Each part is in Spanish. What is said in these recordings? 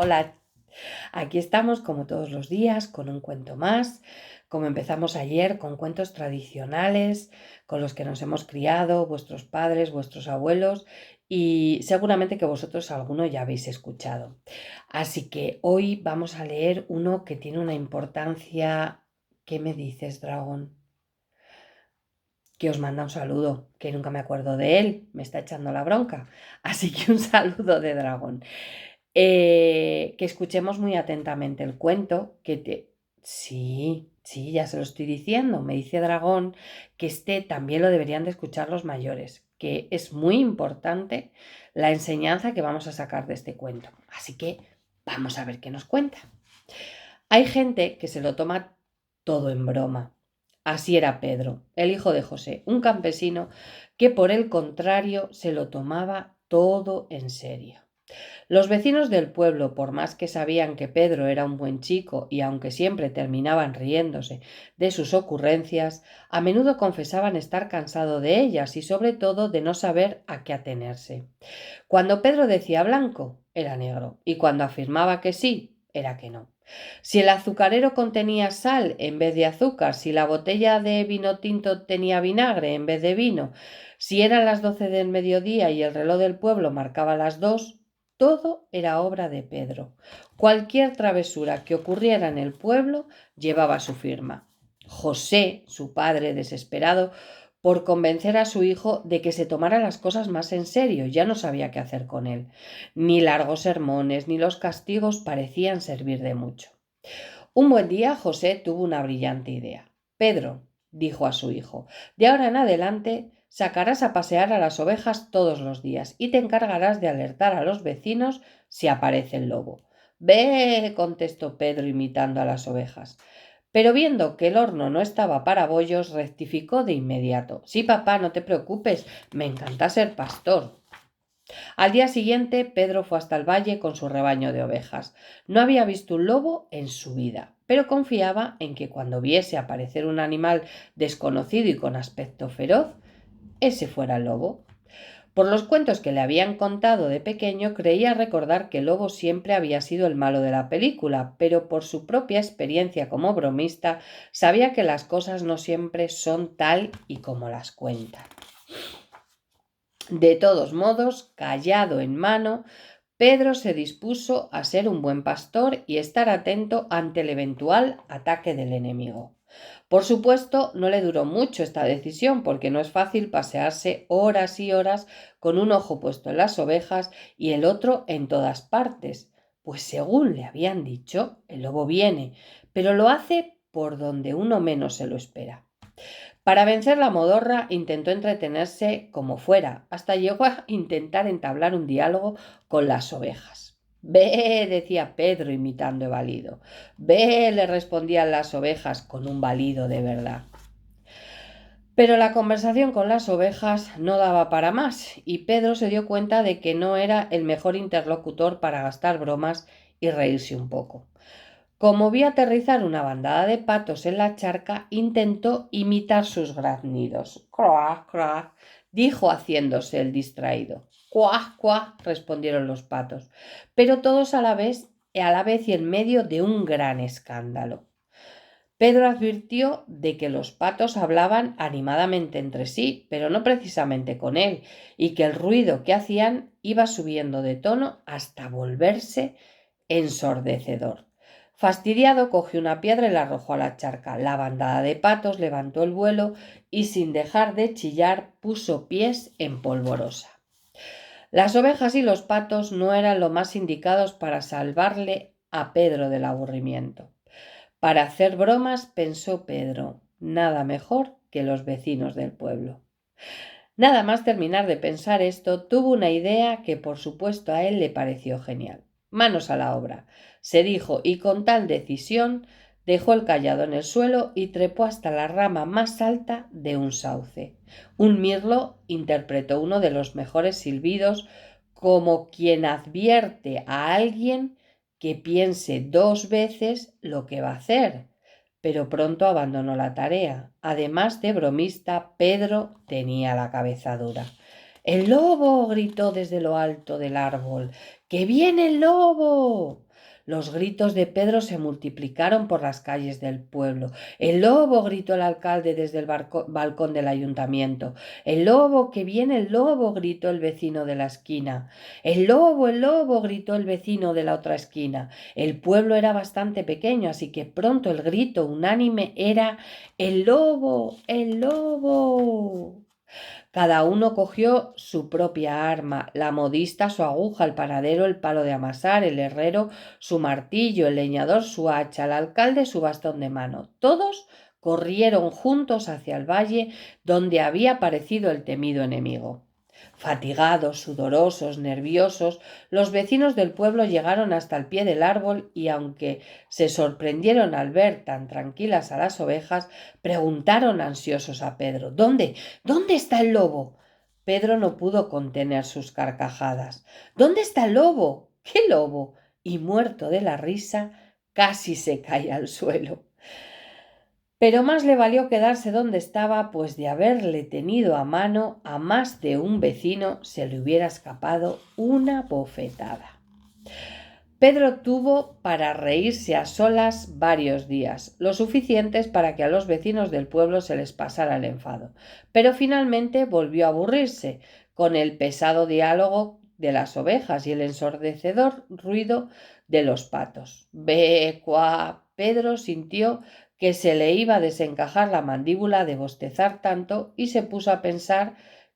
Hola, aquí estamos como todos los días con un cuento más, como empezamos ayer con cuentos tradicionales con los que nos hemos criado, vuestros padres, vuestros abuelos y seguramente que vosotros alguno ya habéis escuchado. Así que hoy vamos a leer uno que tiene una importancia. ¿Qué me dices, dragón? Que os manda un saludo, que nunca me acuerdo de él, me está echando la bronca. Así que un saludo de dragón. Que escuchemos muy atentamente el cuento, Sí, sí, ya se lo estoy diciendo, me dice Dragón que este también lo deberían de escuchar los mayores, que es muy importante la enseñanza que vamos a sacar de este cuento. Así que vamos a ver qué nos cuenta. Hay gente que se lo toma todo en broma. Así era Pedro, el hijo de José, un campesino que por el contrario se lo tomaba todo en serio. Los vecinos del pueblo, por más que sabían que Pedro era un buen chico y aunque siempre terminaban riéndose de sus ocurrencias, a menudo confesaban estar cansado de ellas y sobre todo de no saber a qué atenerse. Cuando Pedro decía blanco, era negro, y cuando afirmaba que sí, era que no. Si el azucarero contenía sal en vez de azúcar, si la botella de vino tinto tenía vinagre en vez de vino, si eran las 12 del mediodía y el reloj del pueblo marcaba las 2, todo era obra de Pedro. Cualquier travesura que ocurriera en el pueblo llevaba su firma. José, su padre, desesperado por convencer a su hijo de que se tomara las cosas más en serio, ya no sabía qué hacer con él. Ni largos sermones ni los castigos parecían servir de mucho. Un buen día José tuvo una brillante idea. Pedro, dijo a su hijo, de ahora en adelante sacarás a pasear a las ovejas todos los días y te encargarás de alertar a los vecinos si aparece el lobo. Ve, contestó Pedro imitando a las ovejas. Pero viendo que el horno no estaba para bollos, rectificó de inmediato. Sí, papá, no te preocupes, me encanta ser pastor. Al día siguiente, Pedro fue hasta el valle con su rebaño de ovejas. No había visto un lobo en su vida, pero confiaba en que cuando viese aparecer un animal desconocido y con aspecto feroz, ese fuera el lobo. Por los cuentos que le habían contado de pequeño, creía recordar que el lobo siempre había sido el malo de la película, pero por su propia experiencia como bromista, sabía que las cosas no siempre son tal y como las cuentan. De todos modos, callado en mano, Pedro se dispuso a ser un buen pastor y estar atento ante el eventual ataque del enemigo. Por supuesto, no le duró mucho esta decisión, porque no es fácil pasearse horas y horas con un ojo puesto en las ovejas y el otro en todas partes, pues según le habían dicho, el lobo viene, pero lo hace por donde uno menos se lo espera. Para vencer la modorra intentó entretenerse como fuera, hasta llegó a intentar entablar un diálogo con las ovejas. Ve, decía Pedro imitando el balido. Ve, le respondían las ovejas con un balido de verdad. Pero la conversación con las ovejas no daba para más y Pedro se dio cuenta de que no era el mejor interlocutor para gastar bromas y reírse un poco. Como vio aterrizar una bandada de patos en la charca, intentó imitar sus graznidos. «Croak, croak», dijo haciéndose el distraído. «Cuac, cuac», respondieron los patos, pero todos a la vez y en medio de un gran escándalo. Pedro advirtió de que los patos hablaban animadamente entre sí, pero no precisamente con él, y que el ruido que hacían iba subiendo de tono hasta volverse ensordecedor. Fastidiado, cogió una piedra y la arrojó a la charca. La bandada de patos levantó el vuelo y, sin dejar de chillar, puso pies en polvorosa. Las ovejas y los patos no eran lo más indicados para salvarle a Pedro del aburrimiento. Para hacer bromas, pensó Pedro, nada mejor que los vecinos del pueblo. Nada más terminar de pensar esto, tuvo una idea que por supuesto a él le pareció genial. Manos a la obra, se dijo, y con tal decisión dejó el cayado en el suelo y trepó hasta la rama más alta de un sauce. Un mirlo interpretó uno de los mejores silbidos, como quien advierte a alguien que piense 2 veces lo que va a hacer, pero pronto abandonó la tarea. Además de bromista, Pedro tenía la cabeza dura. «¡El lobo!», gritó desde lo alto del árbol. «¡Que viene el lobo!». Los gritos de Pedro se multiplicaron por las calles del pueblo. ¡El lobo! Gritó el alcalde desde el balcón del ayuntamiento. ¡El lobo! ¡Que viene el lobo! Gritó el vecino de la esquina. ¡El lobo! ¡El lobo! Gritó el vecino de la otra esquina. El pueblo era bastante pequeño, así que pronto el grito unánime era ¡el lobo! ¡El lobo! Cada uno cogió su propia arma, la modista su aguja, el panadero el palo de amasar, el herrero su martillo, el leñador su hacha, el alcalde su bastón de mano. Todos corrieron juntos hacia el valle donde había aparecido el temido enemigo. Fatigados, sudorosos, nerviosos, los vecinos del pueblo llegaron hasta el pie del árbol y, aunque se sorprendieron al ver tan tranquilas a las ovejas, preguntaron ansiosos a Pedro: ¿Dónde? ¿Dónde está el lobo? Pedro no pudo contener sus carcajadas. ¿Dónde está el lobo? ¿Qué lobo? Y muerto de la risa, casi se cae al suelo. Pero más le valió quedarse donde estaba, pues de haberle tenido a mano, a más de un vecino se le hubiera escapado una bofetada. Pedro tuvo para reírse a solas varios días, lo suficientes para que a los vecinos del pueblo se les pasara el enfado, pero finalmente volvió a aburrirse con el pesado diálogo de las ovejas y el ensordecedor ruido de los patos. Ve, cuá. Pedro sintió que se le iba a desencajar la mandíbula de bostezar tanto y se puso a pensar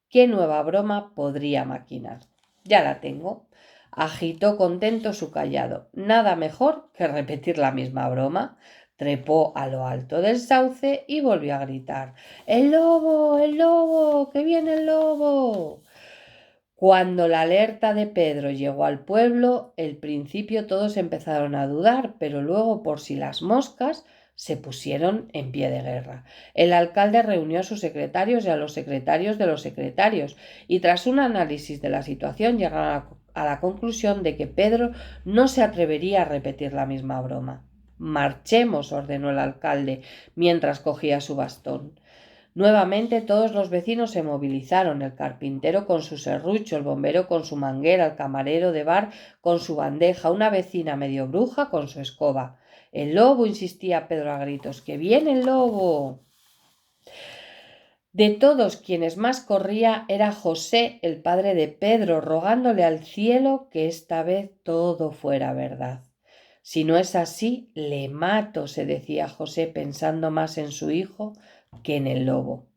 qué nueva broma podría maquinar. Ya la tengo. Agitó contento su cayado. Nada mejor que repetir la misma broma. Trepó a lo alto del sauce y volvió a gritar: ¡El lobo! ¡El lobo! ¡Que viene el lobo! Cuando la alerta de Pedro llegó al pueblo, al principio todos empezaron a dudar, pero luego, por si las moscas, se pusieron en pie de guerra. El alcalde reunió a sus secretarios y a los secretarios de los secretarios, y tras un análisis de la situación llegaron a la conclusión de que Pedro no se atrevería a repetir la misma broma. Marchemos, ordenó el alcalde mientras cogía su bastón. Nuevamente todos los vecinos se movilizaron: el carpintero con su serrucho, el bombero con su manguera, el camarero de bar con su bandeja, una vecina medio bruja con su escoba. ¡El lobo! Insistía Pedro a gritos. ¡Que viene el lobo! De todos quienes más corría era José, el padre de Pedro, rogándole al cielo que esta vez todo fuera verdad. Si no es así, le mato, se decía José, pensando más en su hijo que en el lobo.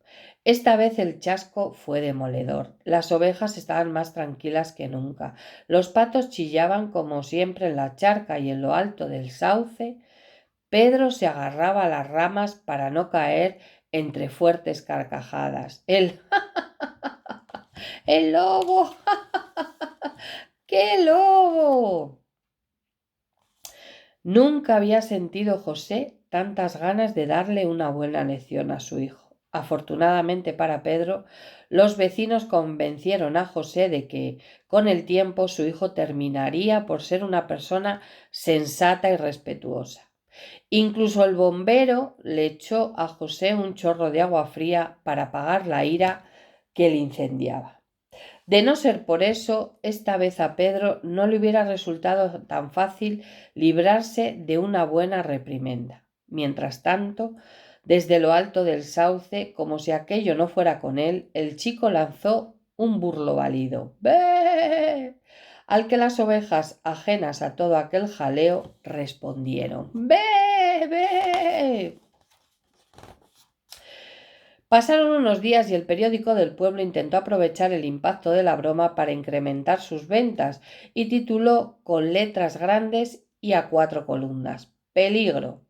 Esta vez el chasco fue demoledor. Las ovejas estaban más tranquilas que nunca. Los patos chillaban como siempre en la charca y en lo alto del sauce. Pedro se agarraba a las ramas para no caer entre fuertes carcajadas. ¡El lobo! ¡Qué lobo! Nunca había sentido José tantas ganas de darle una buena lección a su hijo. Afortunadamente para Pedro, los vecinos convencieron a José de que, con el tiempo, su hijo terminaría por ser una persona sensata y respetuosa. Incluso el bombero le echó a José un chorro de agua fría para apagar la ira que le incendiaba. De no ser por eso, esta vez a Pedro no le hubiera resultado tan fácil librarse de una buena reprimenda. Mientras tanto, desde lo alto del sauce, como si aquello no fuera con él, el chico lanzó un burlo balido. ¡Bé! Al que las ovejas, ajenas a todo aquel jaleo, respondieron: ¡Bé! ¡Bé! Pasaron unos días y el periódico del pueblo intentó aprovechar el impacto de la broma para incrementar sus ventas y tituló con letras grandes y a 4 columnas: «Peligro».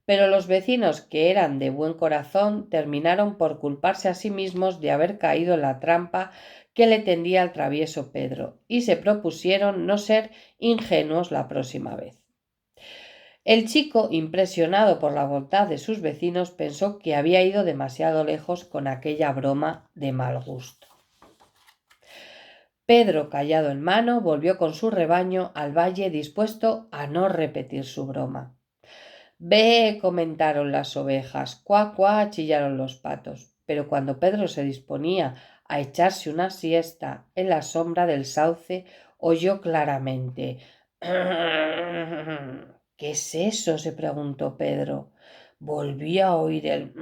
Pero los vecinos, que eran de buen corazón, terminaron por culparse a sí mismos de haber caído en la trampa que le tendía el travieso Pedro, y se propusieron no ser ingenuos la próxima vez. El chico, impresionado por la bondad de sus vecinos, pensó que había ido demasiado lejos con aquella broma de mal gusto. Pedro, callado en mano, volvió con su rebaño al valle, dispuesto a no repetir su broma. «Ve», comentaron las ovejas. «Cuá, cuá», chillaron los patos. Pero cuando Pedro se disponía a echarse una siesta en la sombra del sauce, oyó claramente: ¿Qué es eso?, se preguntó Pedro. Volví a oír el...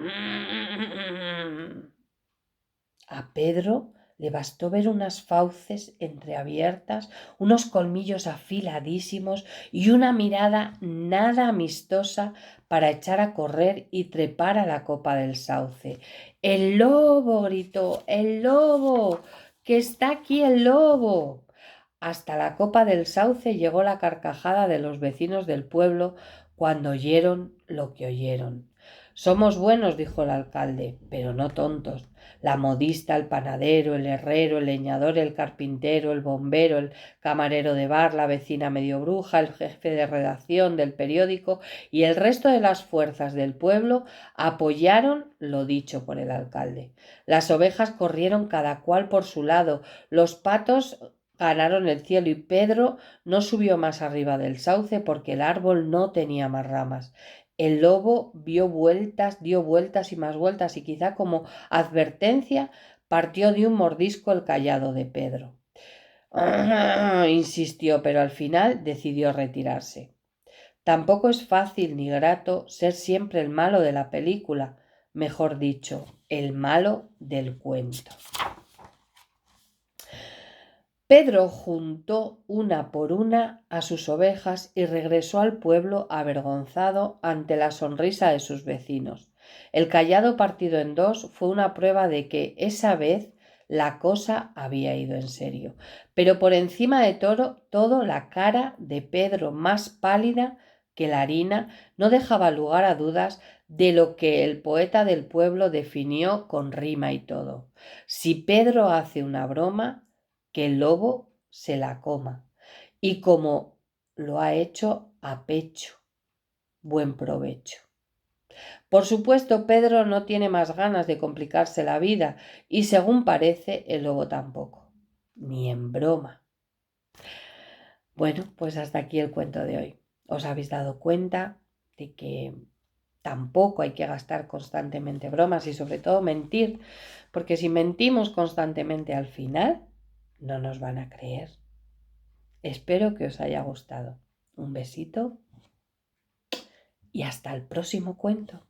A Pedro le bastó ver unas fauces entreabiertas, unos colmillos afiladísimos y una mirada nada amistosa para echar a correr y trepar a la copa del sauce. ¡El lobo!, gritó. ¡El lobo! ¡Que está aquí el lobo! Hasta la copa del sauce llegó la carcajada de los vecinos del pueblo cuando oyeron lo que oyeron. Somos buenos, dijo el alcalde, pero no tontos. La modista, el panadero, el herrero, el leñador, el carpintero, el bombero, el camarero de bar, la vecina medio bruja, el jefe de redacción del periódico y el resto de las fuerzas del pueblo apoyaron lo dicho por el alcalde. Las ovejas corrieron cada cual por su lado, los patos ganaron el cielo y Pedro no subió más arriba del sauce porque el árbol no tenía más ramas. El lobo dio vueltas y más vueltas y quizá como advertencia partió de un mordisco el cayado de Pedro. Insistió, pero al final decidió retirarse. Tampoco es fácil ni grato ser siempre el malo de la película, mejor dicho, el malo del cuento. Pedro juntó una por una a sus ovejas y regresó al pueblo avergonzado ante la sonrisa de sus vecinos. El cayado partido en dos fue una prueba de que esa vez la cosa había ido en serio. Pero por encima de todo la cara de Pedro, más pálida que la harina, no dejaba lugar a dudas de lo que el poeta del pueblo definió con rima y todo. Si Pedro hace una broma, que el lobo se la coma. Y como lo ha hecho a pecho, buen provecho. Por supuesto, Pedro no tiene más ganas de complicarse la vida y según parece, el lobo tampoco. Ni en broma. Bueno, pues hasta aquí el cuento de hoy. ¿Os habéis dado cuenta de que tampoco hay que gastar constantemente bromas y sobre todo mentir? Porque si mentimos constantemente al final, no nos van a creer. Espero que os haya gustado. Un besito y hasta el próximo cuento.